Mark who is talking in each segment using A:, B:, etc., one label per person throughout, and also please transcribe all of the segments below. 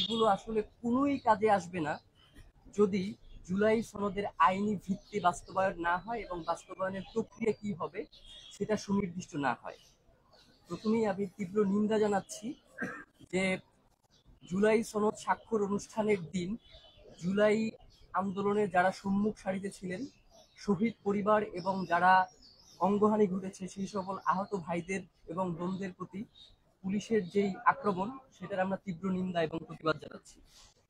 A: এগুলো আসলে কোনোই কাজে আসবে না যদি জুলাই সনদের আইনি ভিত্তি বাস্তবায়ন না হয় এবং বাস্তবায়নের প্রক্রিয়া কি হবে সেটা সুনির্দিষ্ট না হয়। প্রথমেই আমি তীব্র নিন্দা জানাচ্ছি যে জুলাই সনদ স্বাক্ষর অনুষ্ঠানের দিন জুলাই আন্দোলনে যারা সম্মুখ সারিতে ছিলেন, শহীদ পরিবার এবং যারা অঙ্গহানি ঘটেছে সেই সকল আহত ভাইদের এবং বোনদের প্রতি পুলিশের যেই আক্রমণ সেটার আমরা তীব্র নিন্দা এবং প্রতিবাদ জানাচ্ছি।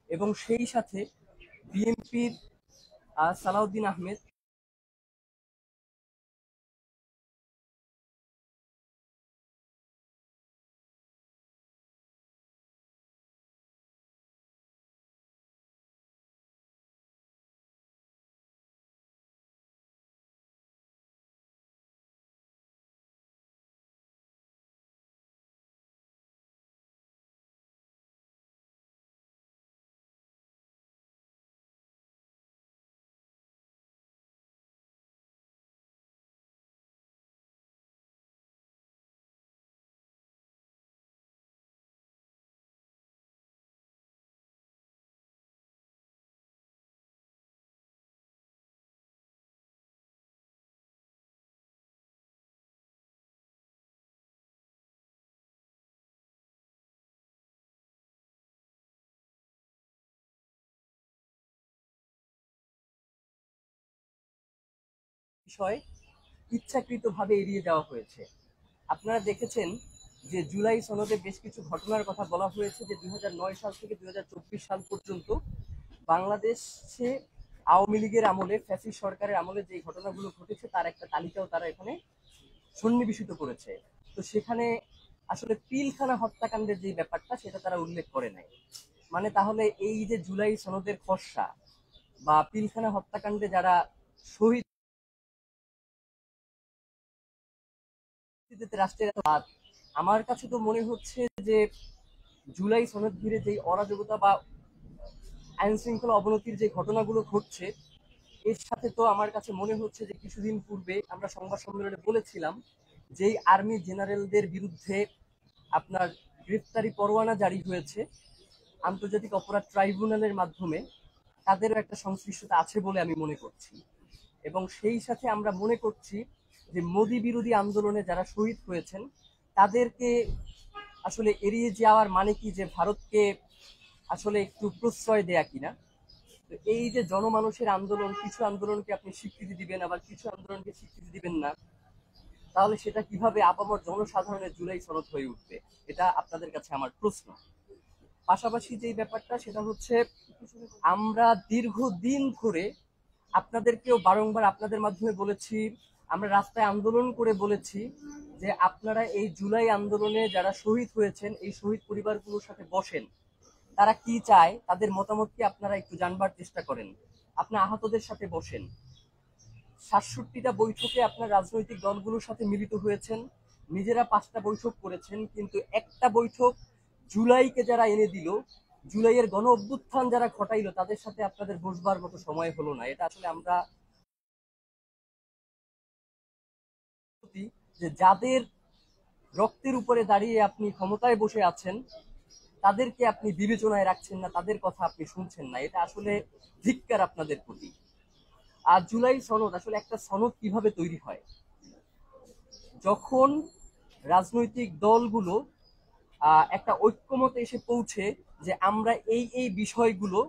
A: এবং সেই সাথে বিএনপির সালাউদ্দিন আহমেদ বিষয়ে ইচ্ছাকৃতভাবে এড়িয়ে যাওয়া হয়েছে। আপনারা দেখেছেন যে জুলাই সনদে বেশ কিছু ঘটনার কথা বলা হয়েছে যে 2009 সাল থেকে 2024 সাল পর্যন্ত বাংলাদেশে আওয়ামী লীগের আমলে, ফ্যাসিস্ট সরকারের আমলে যে ঘটনাগুলো ঘটেছে তার একটা তালিকাও তারা এখানে সন্নিবেশিত করেছে। তো সেখানে আসলে পিলখানা হত্যাকাণ্ডের যে ব্যাপারটা সেটা তারা উল্লেখ করে নাই। মানে তাহলে এই যে জুলাই সনদের খসড়া বা পিলখানা হত্যাকাণ্ডে যারা শহীদ, রাষ্ট্রের আমার কাছে তো মনে হচ্ছে যে জুলাই সনদ ঘিরে যে অরাজকতা বা আইন শৃঙ্খলা অবনতির যে ঘটনাগুলো ঘটছে এর সাথে তো আমার কাছে মনে হচ্ছে যে কিছুদিন পূর্বে আমরা সংবাদ সম্মেলনে বলেছিলাম যেই আর্মি জেনারেলদের বিরুদ্ধে আপনার গ্রেফতারি পরোয়ানা জারি হয়েছে আন্তর্জাতিক অপরাধ ট্রাইব্যুনালের মাধ্যমে, তাদেরও একটা সংশ্লিষ্টতা আছে বলে আমি মনে করছি। এবং সেই সাথে আমরা মনে করছি যে মোদি বিরোধী আন্দোলনে যারা শহীদ হয়েছেন তাদেরকে আসলে এড়িয়ে যাওয়ার মানে কি যে ভারতকে আসলে একটু প্রশ্রয় দেয়া কিনা। তো এই যে জনমানুষের আন্দোলন, কিছু আন্দোলনকে আপনি স্বীকৃতি দিবেন আবার কিছু আন্দোলনকে স্বীকৃতি দিবেন না, তাহলে সেটা কিভাবে আপামর জনসাধারণের জুলাই সনদ হয়ে উঠবে, এটা আপনাদের কাছে আমার প্রশ্ন। পাশাপাশি যেই ব্যাপারটা সেটা হচ্ছে আমরা দীর্ঘদিন ধরে আপনাদেরকেও বারংবার আপনাদের মাধ্যমে বলেছি, আমরা রাস্তায় আন্দোলন করে বলেছি যে আপনারা এই জুলাই আন্দোলনে যারা শহীদ হয়েছেন এই শহীদ পরিবারগুলোর সাথে বসেন, তারা কি চায় তাদের মতামত কি আপনারা একটু জানবার চেষ্টা করেন, আপনার আহতদের সাথে বসেন। ৬৭টা বৈঠকে আপনার রাজনৈতিক দলগুলোর সাথে মিলিত হয়েছেন, নিজেরা 5টা বৈঠক করেছেন, কিন্তু একটা বৈঠক জুলাইকে যারা এনে দিল, জুলাইয়ের গণ অভ্যুত্থান যারা ঘটাইলো তাদের সাথে আপনাদের বসবার মতো সময় হলো না। এটা আসলে আমরা যে যাদের রক্তের উপরে দাঁড়িয়ে আপনি ক্ষমতায় বসে আছেন তাদেরকে আপনি বিবেচনায় রাখছেন না, তাদের কথা আপনি শুনছেন না, এটা আসলে ধিক্কার আপনাদের প্রতি। আর জুলাই সনদ আসলে একটা সনদ কিভাবে তৈরি হয়, যখন রাজনৈতিক দলগুলো একটা ঐক্যমতে এসে পৌঁছে যে আমরা এই এই বিষয়গুলো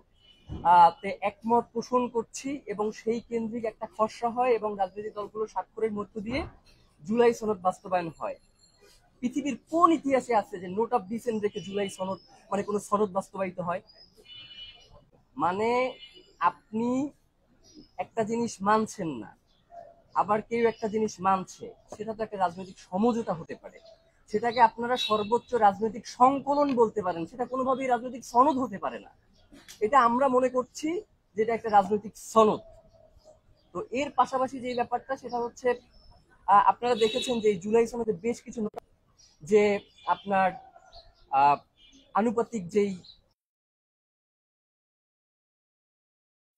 A: তে একমত পোষণ করছি এবং সেই কেন্দ্রিক একটা খসড়া হয় এবং রাজনৈতিক দলগুলো স্বাক্ষরের মধ্য দিয়ে জুলাই সনদ বাস্তবায়ন হয়। পৃথিবীর কোন ইতিহাসে আছে যে নোট অফ ডিসেন্ট রেখে জুলাই সনদ মানে কোনো সনদ বাস্তবায়িত হয়? মানে আপনি একটা জিনিস মানছেন না, আবার কেউ একটা জিনিস মানছে, সেটা তো একটা রাজনৈতিক সমঝোতা হতে পারে, সেটাকে আপনারা সর্বোচ্চ রাজনৈতিক সংকলন বলতে পারেন, সেটা কোনোভাবেই রাজনৈতিক সনদ হতে পারে না। এটা আমরা মনে করছি যেটা একটা রাজনৈতিক সনদ। তো এর পাশাপাশি যে ব্যাপারটা সেটা হচ্ছে আপনারা দেখেছেন যে জুলাই সনদে বেশ কিছু যে আপনার আনুপাতিক যেই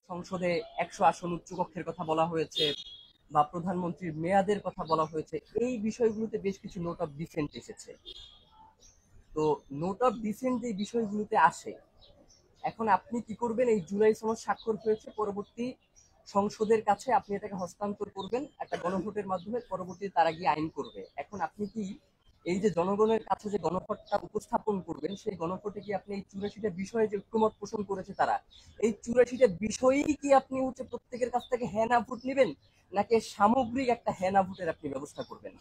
A: সংসদে 100 আসন উচ্চকক্ষের কথা বলা হয়েছে বা প্রধানমন্ত্রীর মেয়াদের কথা বলা হয়েছে, এই বিষয়গুলোতে বেশ কিছু নোট অফ ডিসেন্ট এসেছে। তো নোট অফ ডিসেন্ট যে বিষয়গুলোতে আসে এখন আপনি কি করবেন, এই জুলাই সনদ স্বাক্ষর হয়েছে, পরবর্তী সংসদের কাছে আপনি এটাকে হস্তান্তর করবেন একটা গণভোটের মাধ্যমে, পরবর্তীতে তারা গিয়ে আইন করবে। এখন আপনি কি এই যে জনগণের কাছে যে গণভোটটা উপস্থাপন করবেন, সেই গণভোটে কি আপনি এই 84টা বিষয়ে যে ঐক্যমত পোষণ করেছে তারা, এই 84টা বিষয়েই কি আপনি হচ্ছে প্রত্যেকের কাছ থেকে হ্যাঁ না ভোট নেবেন, নাকি সামগ্রিক একটা হ্যাঁ না ভোটের আপনি ব্যবস্থা করবেন?